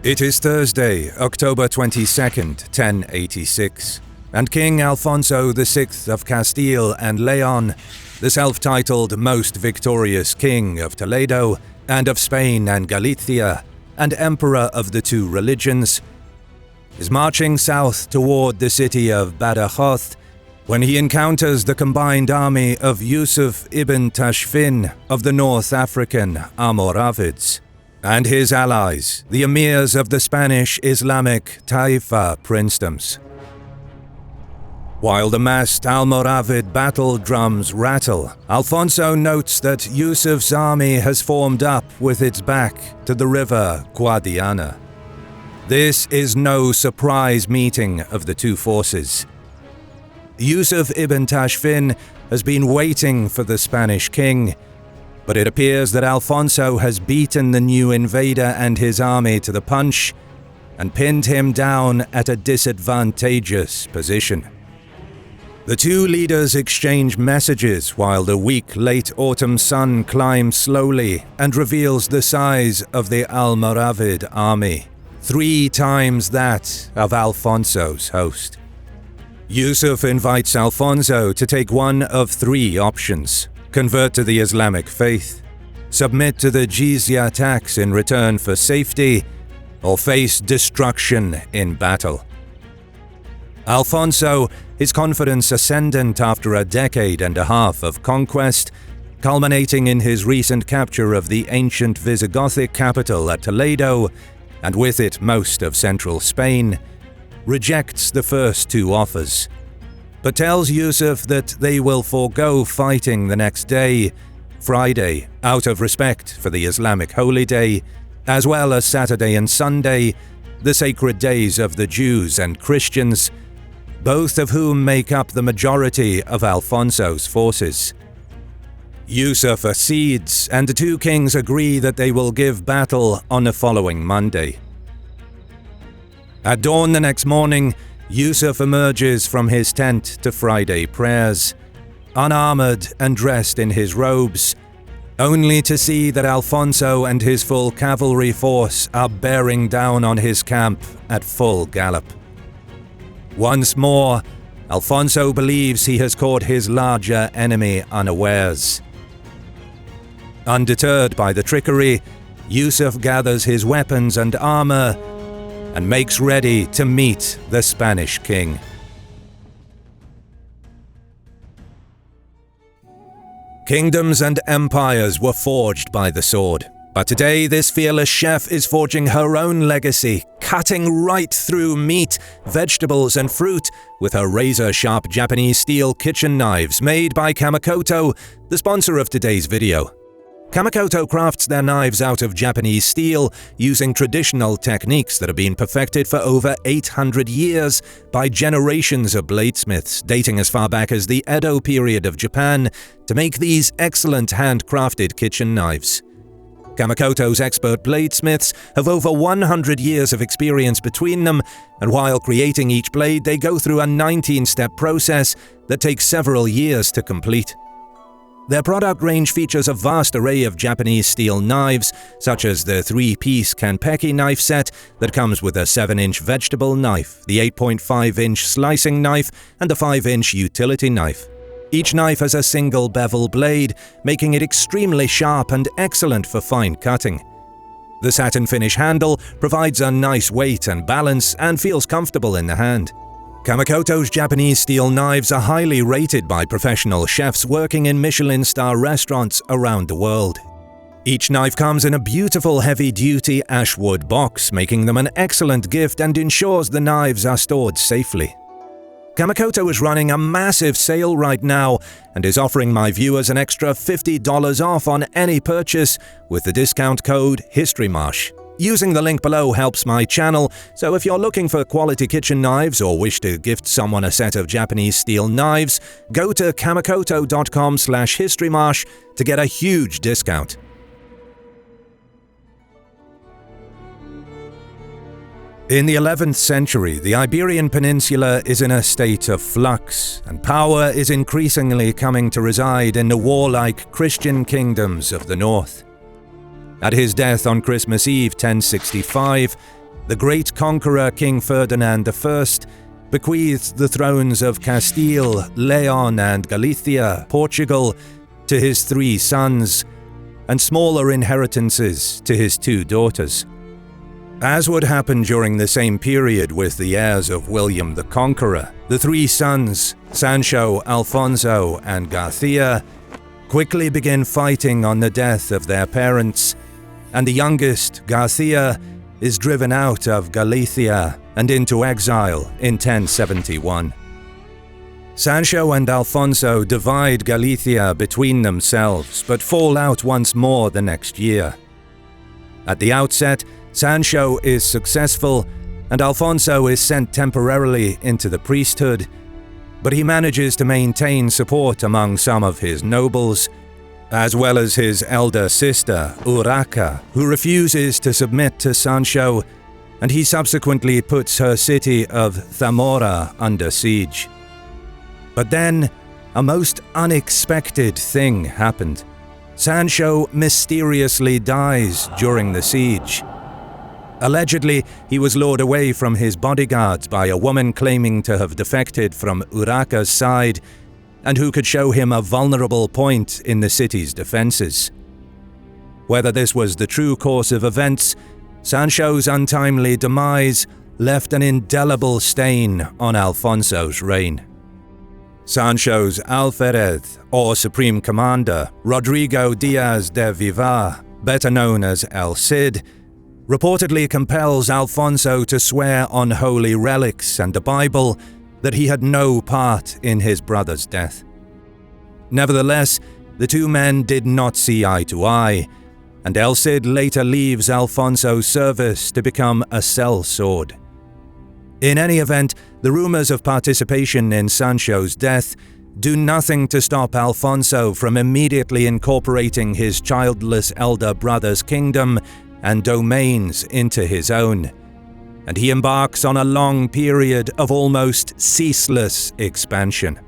It is Thursday, October 22nd, 1086, and King Alfonso VI of Castile and Leon, the self-titled most victorious king of Toledo and of Spain and Galicia, and emperor of the two religions, is marching south toward the city of Badajoz when he encounters the combined army of Yusuf ibn Tashfin of the North African Almoravids and his allies, the emirs of the Spanish Islamic Taifa princedoms. While the massed Almoravid battle drums rattle, Alfonso notes that Yusuf's army has formed up with its back to the river Guadiana. This is no surprise meeting of the two forces. Yusuf ibn Tashfin has been waiting for the Spanish king, but it appears that Alfonso has beaten the new invader and his army to the punch and pinned him down at a disadvantageous position. The two leaders exchange messages while the weak late autumn sun climbs slowly and reveals the size of the Almoravid army, 3 times that of Alfonso's host. Yusuf invites Alfonso to take one of 3 options: convert to the Islamic faith, submit to the jizya tax in return for safety, or face destruction in battle. Alfonso, his confidence ascendant after a decade and a half of conquest, culminating in his recent capture of the ancient Visigothic capital at Toledo, and with it most of central Spain, rejects the first 2 offers, but tells Yusuf that they will forego fighting the next day, Friday, out of respect for the Islamic holy day, as well as Saturday and Sunday, the sacred days of the Jews and Christians, both of whom make up the majority of Alfonso's forces. Yusuf accedes, and the 2 kings agree that they will give battle on the following Monday. At dawn the next morning, Yusuf emerges from his tent to Friday prayers, unarmored and dressed in his robes, only to see that Alfonso and his full cavalry force are bearing down on his camp at full gallop. Once more, Alfonso believes he has caught his larger enemy unawares. Undeterred by the trickery, Yusuf gathers his weapons and armor and makes ready to meet the Spanish king. Kingdoms and empires were forged by the sword, but today this fearless chef is forging her own legacy, cutting right through meat, vegetables and fruit with her razor-sharp Japanese steel kitchen knives made by Kamikoto, the sponsor of today's video. Kamikoto crafts their knives out of Japanese steel using traditional techniques that have been perfected for over 800 years by generations of bladesmiths dating as far back as the Edo period of Japan to make these excellent handcrafted kitchen knives. Kamikoto's expert bladesmiths have over 100 years of experience between them, and while creating each blade they go through a 19-step process that takes several years to complete. Their product range features a vast array of Japanese steel knives, such as the 3-piece Kanpeki knife set that comes with a 7-inch vegetable knife, the 8.5-inch slicing knife, and the 5-inch utility knife. Each knife has a single bevel blade, making it extremely sharp and excellent for fine cutting. The satin finish handle provides a nice weight and balance and feels comfortable in the hand. Kamikoto's Japanese steel knives are highly rated by professional chefs working in Michelin star restaurants around the world. Each knife comes in a beautiful heavy-duty ashwood box, making them an excellent gift and ensures the knives are stored safely. Kamikoto is running a massive sale right now and is offering my viewers an extra $50 off on any purchase with the discount code HISTORYMARSH. Using the link below helps my channel, so if you're looking for quality kitchen knives or wish to gift someone a set of Japanese steel knives, go to kamikoto.com/historymarsh to get a huge discount. In the 11th century, the Iberian Peninsula is in a state of flux, and power is increasingly coming to reside in the warlike Christian kingdoms of the north. At his death on Christmas Eve 1065, the great conqueror King Ferdinand I bequeathed the thrones of Castile, Leon and Galicia, Portugal, to his 3 sons, and smaller inheritances to his 2 daughters. As would happen during the same period with the heirs of William the Conqueror, the 3 sons, Sancho, Alfonso and Garcia, quickly begin fighting on the death of their parents, and the youngest, Garcia, is driven out of Galicia and into exile in 1071. Sancho and Alfonso divide Galicia between themselves, but fall out once more the next year. At the outset, Sancho is successful, and Alfonso is sent temporarily into the priesthood, but he manages to maintain support among some of his nobles, as well as his elder sister, Urraca, who refuses to submit to Sancho, and he subsequently puts her city of Zamora under siege. But then, a most unexpected thing happened. Sancho mysteriously dies during the siege. Allegedly, he was lured away from his bodyguards by a woman claiming to have defected from Urraca's side and who could show him a vulnerable point in the city's defenses. Whether this was the true course of events, Sancho's untimely demise left an indelible stain on Alfonso's reign. Sancho's alferez, or supreme commander, Rodrigo Diaz de Vivar, better known as El Cid, reportedly compels Alfonso to swear on holy relics and the Bible that he had no part in his brother's death. Nevertheless, the 2 men did not see eye to eye, and El Cid later leaves Alfonso's service to become a sellsword. In any event, the rumors of participation in Sancho's death do nothing to stop Alfonso from immediately incorporating his childless elder brother's kingdom and domains into his own, and he embarks on a long period of almost ceaseless expansion.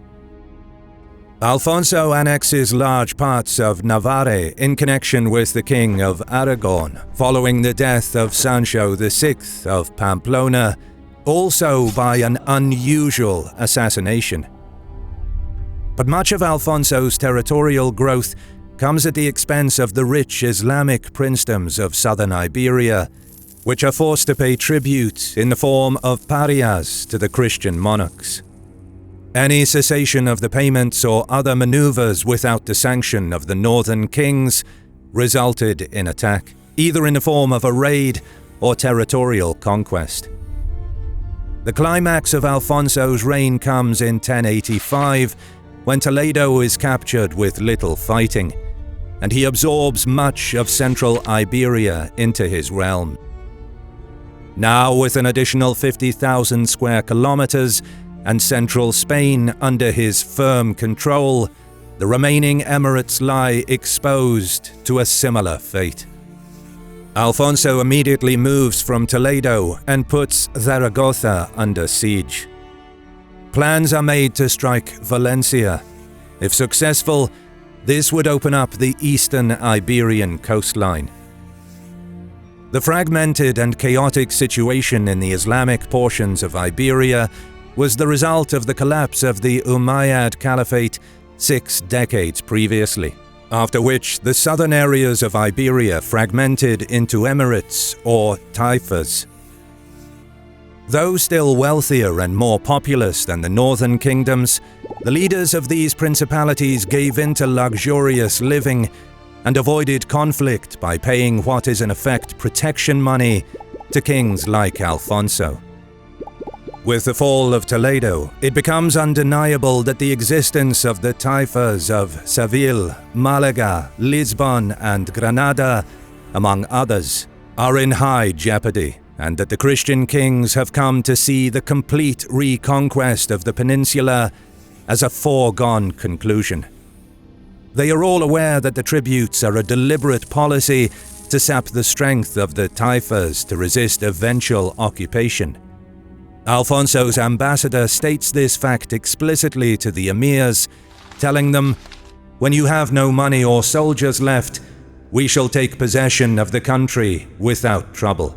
Alfonso annexes large parts of Navarre in connection with the King of Aragon, following the death of Sancho VI of Pamplona, also by an unusual assassination. But much of Alfonso's territorial growth comes at the expense of the rich Islamic princedoms of southern Iberia, which are forced to pay tribute in the form of parias to the Christian monarchs. Any cessation of the payments or other maneuvers without the sanction of the northern kings resulted in attack, either in the form of a raid or territorial conquest. The climax of Alfonso's reign comes in 1085, when Toledo is captured with little fighting, and he absorbs much of central Iberia into his realm. Now, with an additional 50,000 square kilometers and central Spain under his firm control, the remaining emirates lie exposed to a similar fate. Alfonso immediately moves from Toledo and puts Zaragoza under siege. Plans are made to strike Valencia. If successful, this would open up the eastern Iberian coastline. The fragmented and chaotic situation in the Islamic portions of Iberia was the result of the collapse of the Umayyad Caliphate 6 decades previously, after which the southern areas of Iberia fragmented into emirates or taifas. Though still wealthier and more populous than the northern kingdoms, the leaders of these principalities gave in to luxurious living and avoided conflict by paying what is in effect protection money to kings like Alfonso. With the fall of Toledo, it becomes undeniable that the existence of the taifas of Seville, Malaga, Lisbon and Granada, among others, are in high jeopardy, and that the Christian kings have come to see the complete reconquest of the peninsula as a foregone conclusion. They are all aware that the tributes are a deliberate policy to sap the strength of the taifas to resist eventual occupation. Alfonso's ambassador states this fact explicitly to the emirs, telling them, "When you have no money or soldiers left, we shall take possession of the country without trouble."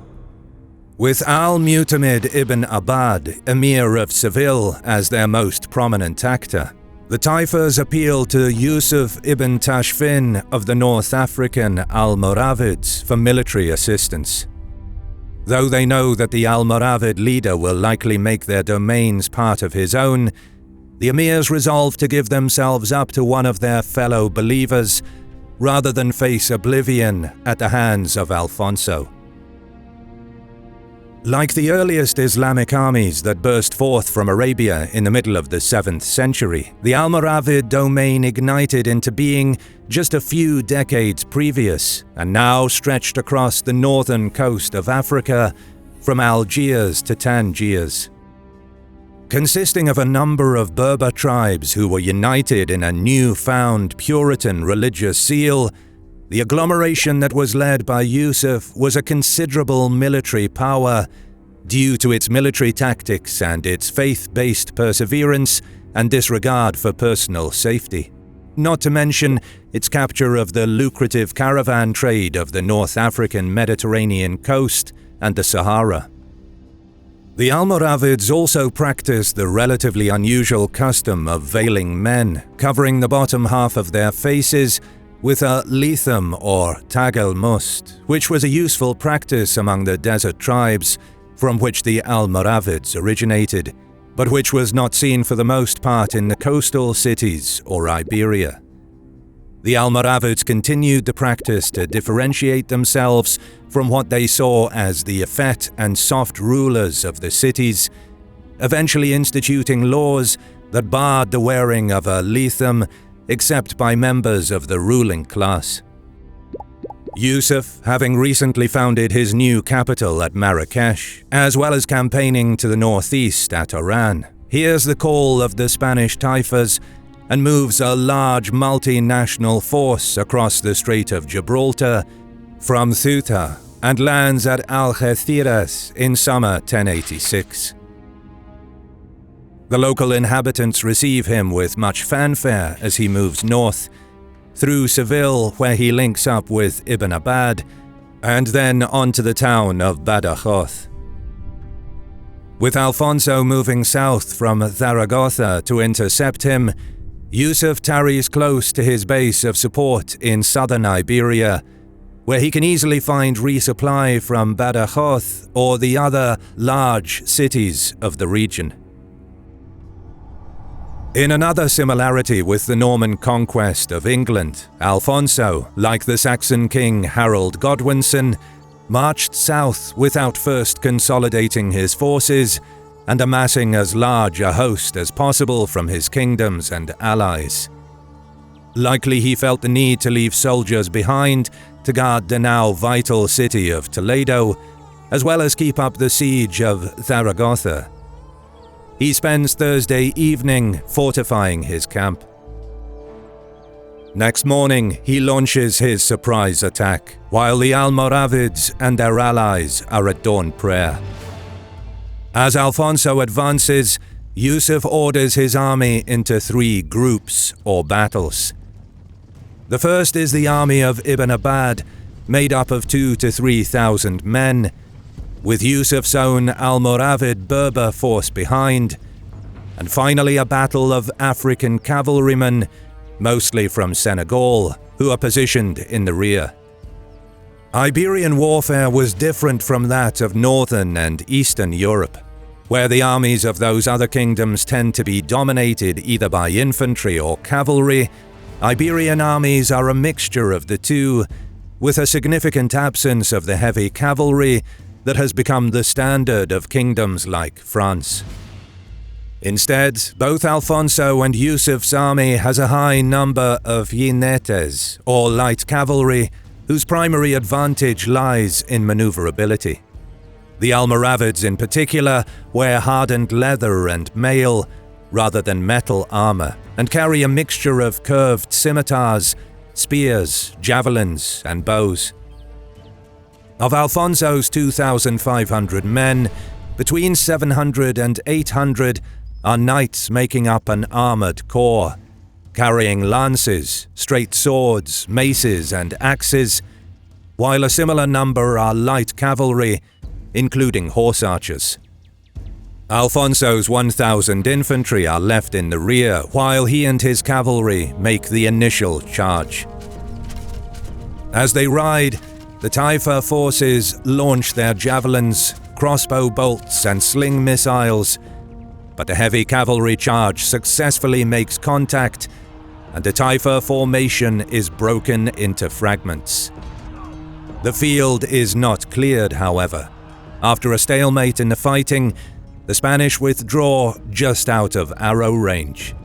with Al-Mu'tamid ibn Abbad, Emir of Seville, as their most prominent actor. The Taifas appeal to Yusuf ibn Tashfin of the North African Almoravids for military assistance. Though they know that the Almoravid leader will likely make their domains part of his own, the emirs resolve to give themselves up to one of their fellow believers rather than face oblivion at the hands of Alfonso. Like the earliest Islamic armies that burst forth from Arabia in the middle of the 7th century, the Almoravid domain ignited into being just a few decades previous and now stretched across the northern coast of Africa from Algiers to Tangiers. Consisting of a number of Berber tribes who were united in a newfound Puritan religious zeal, the agglomeration that was led by Yusuf was a considerable military power due to its military tactics and its faith-based perseverance and disregard for personal safety. Not to mention its capture of the lucrative caravan trade of the North African Mediterranean coast and the Sahara. The Almoravids also practiced the relatively unusual custom of veiling men, covering the bottom half of their faces with a litham or tagel must, which was a useful practice among the desert tribes from which the Almoravids originated, but which was not seen for the most part in the coastal cities or Iberia. The Almoravids continued the practice to differentiate themselves from what they saw as the effete and soft rulers of the cities, eventually instituting laws that barred the wearing of a litham except by members of the ruling class. Yusuf, having recently founded his new capital at Marrakesh, as well as campaigning to the northeast at Oran, hears the call of the Spanish Taifas and moves a large multinational force across the Strait of Gibraltar from Ceuta and lands at Algeciras in summer 1086. The local inhabitants receive him with much fanfare as he moves north, through Seville where he links up with Ibn Abbad, and then on to the town of Badajoz. With Alfonso moving south from Zaragoza to intercept him, Yusuf tarries close to his base of support in southern Iberia, where he can easily find resupply from Badajoz or the other large cities of the region. In another similarity with the Norman conquest of England, Alfonso, like the Saxon king Harold Godwinson, marched south without first consolidating his forces and amassing as large a host as possible from his kingdoms and allies. Likely he felt the need to leave soldiers behind to guard the now vital city of Toledo, as well as keep up the siege of Zaragoza. He spends Thursday evening fortifying his camp. Next morning, he launches his surprise attack, while the Almoravids and their allies are at dawn prayer. As Alfonso advances, Yusuf orders his army into 3 groups or battles. The first is the army of Ibn Abbad, made up of 2,000 to 3,000 men, with Yusuf's own Almoravid Berber force behind, and finally a battle of African cavalrymen, mostly from Senegal, who are positioned in the rear. Iberian warfare was different from that of northern and eastern Europe, where the armies of those other kingdoms tend to be dominated either by infantry or cavalry. Iberian armies are a mixture of the two, with a significant absence of the heavy cavalry that has become the standard of kingdoms like France. Instead, both Alfonso and Yusuf's army has a high number of jinetes, or light cavalry, whose primary advantage lies in maneuverability. The Almoravids in particular wear hardened leather and mail rather than metal armor, and carry a mixture of curved scimitars, spears, javelins, and bows. Of Alfonso's 2,500 men, between 700 and 800 are knights making up an armored corps, carrying lances, straight swords, maces, and axes, while a similar number are light cavalry, including horse archers. Alfonso's 1,000 infantry are left in the rear, while he and his cavalry make the initial charge. As they ride, the Taifa forces launch their javelins, crossbow bolts, and sling missiles, but a heavy cavalry charge successfully makes contact, and the Taifa formation is broken into fragments. The field is not cleared, however. After a stalemate in the fighting, the Spanish withdraw just out of arrow range.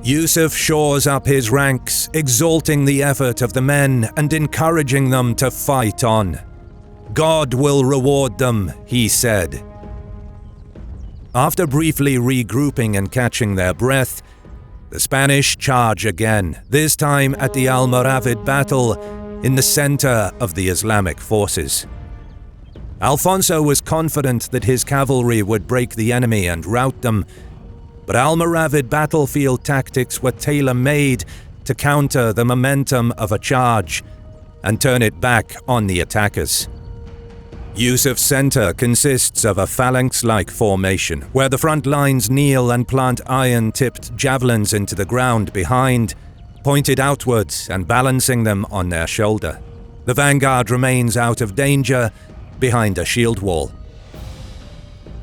Yusuf shores up his ranks, exalting the effort of the men and encouraging them to fight on. "God will reward them," he said. After briefly regrouping and catching their breath, the Spanish charge again, this time at the Almoravid battle in the center of the Islamic forces. Alfonso was confident that his cavalry would break the enemy and rout them, but Almoravid battlefield tactics were tailor-made to counter the momentum of a charge and turn it back on the attackers. Yusuf's center consists of a phalanx-like formation, where the front lines kneel and plant iron-tipped javelins into the ground behind, pointed outwards and balancing them on their shoulder. The vanguard remains out of danger behind a shield wall.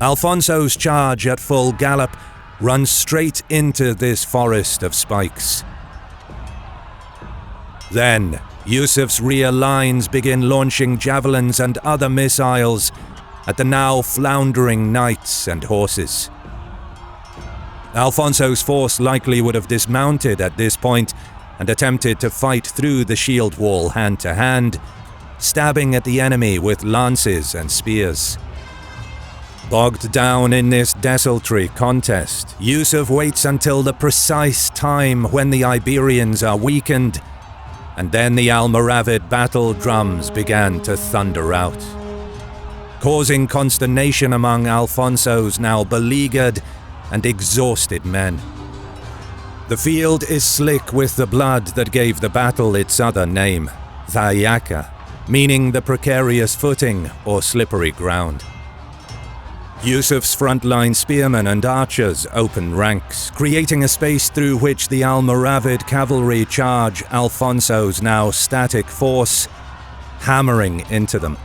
Alfonso's charge at full gallop runs straight into this forest of spikes. Then, Yusuf's rear lines begin launching javelins and other missiles at the now floundering knights and horses. Alfonso's force likely would have dismounted at this point and attempted to fight through the shield wall hand to hand, stabbing at the enemy with lances and spears. Bogged down in this desultory contest, Yusuf waits until the precise time when the Iberians are weakened, and then the Almoravid battle drums began to thunder out, causing consternation among Alfonso's now beleaguered and exhausted men. The field is slick with the blood that gave the battle its other name, Thayaka, meaning the precarious footing or slippery ground. Yusuf's frontline spearmen and archers open ranks, creating a space through which the Almoravid cavalry charge Alfonso's now static force, hammering into them.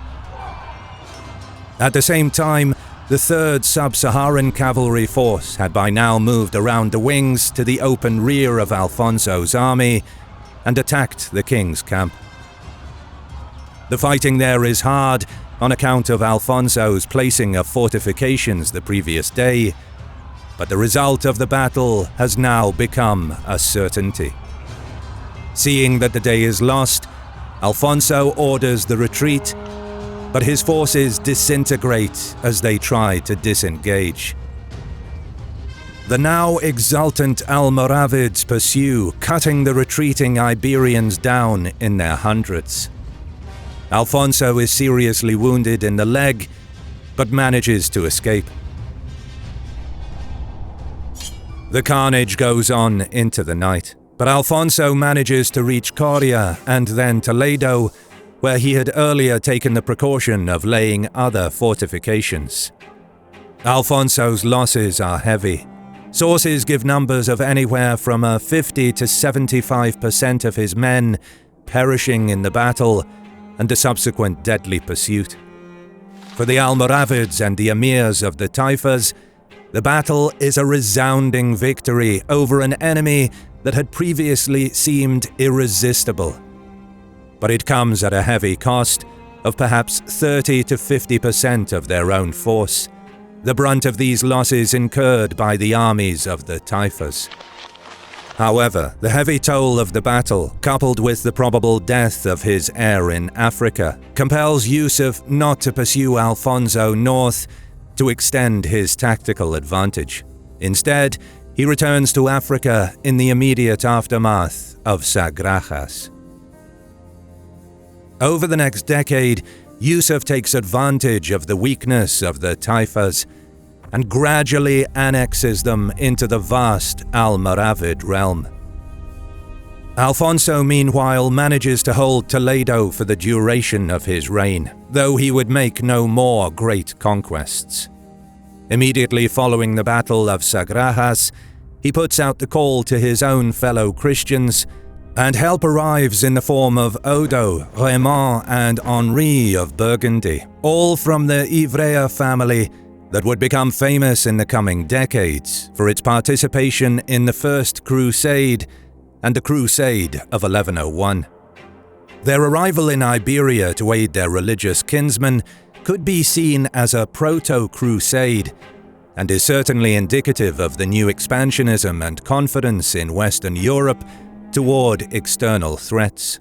At the same time, the 3rd Sub-Saharan Cavalry Force had by now moved around the wings to the open rear of Alfonso's army and attacked the king's camp. The fighting there is hard on account of Alfonso's placing of fortifications the previous day, but the result of the battle has now become a certainty. Seeing that the day is lost, Alfonso orders the retreat, but his forces disintegrate as they try to disengage. The now exultant Almoravids pursue, cutting the retreating Iberians down in their hundreds. Alfonso is seriously wounded in the leg, but manages to escape. The carnage goes on into the night, but Alfonso manages to reach Coria and then Toledo, where he had earlier taken the precaution of laying other fortifications. Alfonso's losses are heavy. Sources give numbers of anywhere from 50 to 75% of his men perishing in the battle and the subsequent deadly pursuit. For the Almoravids and the emirs of the Taifas, the battle is a resounding victory over an enemy that had previously seemed irresistible. But it comes at a heavy cost of perhaps 30 to 50% of their own force, the brunt of these losses incurred by the armies of the Taifas. However, the heavy toll of the battle, coupled with the probable death of his heir in Africa, compels Yusuf not to pursue Alfonso north to extend his tactical advantage. Instead, he returns to Africa in the immediate aftermath of Sagrajas. Over the next decade, Yusuf takes advantage of the weakness of the Taifas and gradually annexes them into the vast Almoravid realm. Alfonso meanwhile manages to hold Toledo for the duration of his reign, though he would make no more great conquests. Immediately following the Battle of Sagrajas, he puts out the call to his own fellow Christians, and help arrives in the form of Odo, Raymond, and Henri of Burgundy, all from the Ivrea family that would become famous in the coming decades for its participation in the First Crusade and the Crusade of 1101. Their arrival in Iberia to aid their religious kinsmen could be seen as a proto-crusade, and is certainly indicative of the new expansionism and confidence in Western Europe toward external threats.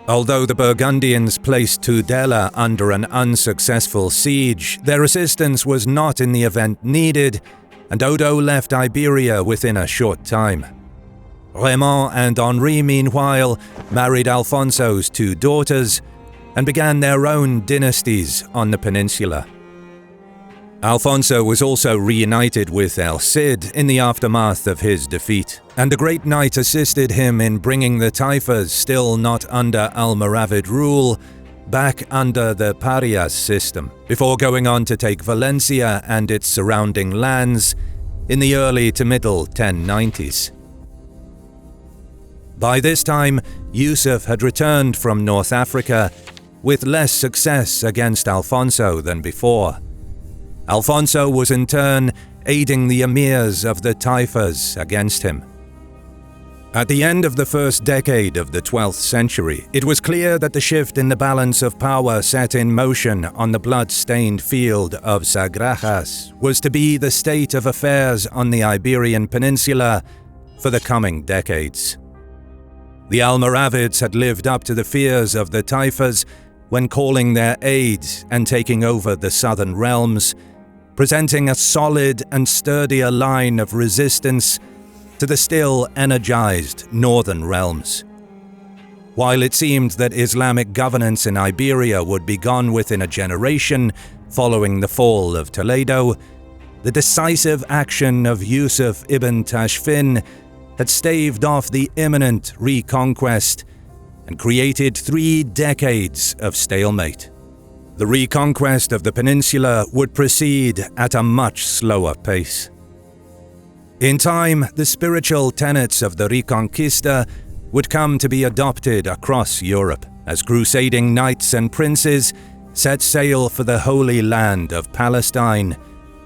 Although the Burgundians placed Tudela under an unsuccessful siege, their assistance was not in the event needed, and Odo left Iberia within a short time. Raymond and Henri, meanwhile, married Alfonso's two daughters and began their own dynasties on the peninsula. Alfonso was also reunited with El Cid in the aftermath of his defeat, and the Great Knight assisted him in bringing the Taifas, still not under Almoravid rule, back under the Parias system, before going on to take Valencia and its surrounding lands in the early to middle 1090s. By this time, Yusuf had returned from North Africa with less success against Alfonso than before. Alfonso was in turn aiding the emirs of the Taifas against him. At the end of the first decade of the 12th century, it was clear that the shift in the balance of power set in motion on the blood-stained field of Sagrajas was to be the state of affairs on the Iberian Peninsula for the coming decades. The Almoravids had lived up to the fears of the Taifas when calling their aid and taking over the southern realms, presenting a solid and sturdier line of resistance to the still energized northern realms. While it seemed that Islamic governance in Iberia would be gone within a generation following the fall of Toledo, the decisive action of Yusuf ibn Tashfin had staved off the imminent reconquest and created 3 decades of stalemate. The reconquest of the peninsula would proceed at a much slower pace. In time, the spiritual tenets of the Reconquista would come to be adopted across Europe, as crusading knights and princes set sail for the Holy Land of Palestine,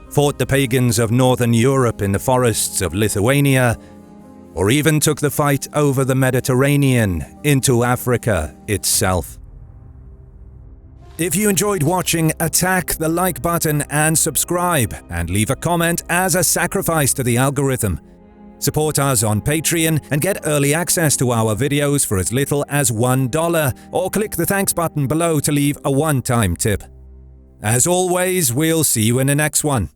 fought the pagans of northern Europe in the forests of Lithuania, or even took the fight over the Mediterranean into Africa itself. If you enjoyed watching, attack the like button and subscribe, and leave a comment as a sacrifice to the algorithm. Support us on Patreon and get early access to our videos for as little as $1, or click the thanks button below to leave a one-time tip. As always, we'll see you in the next one.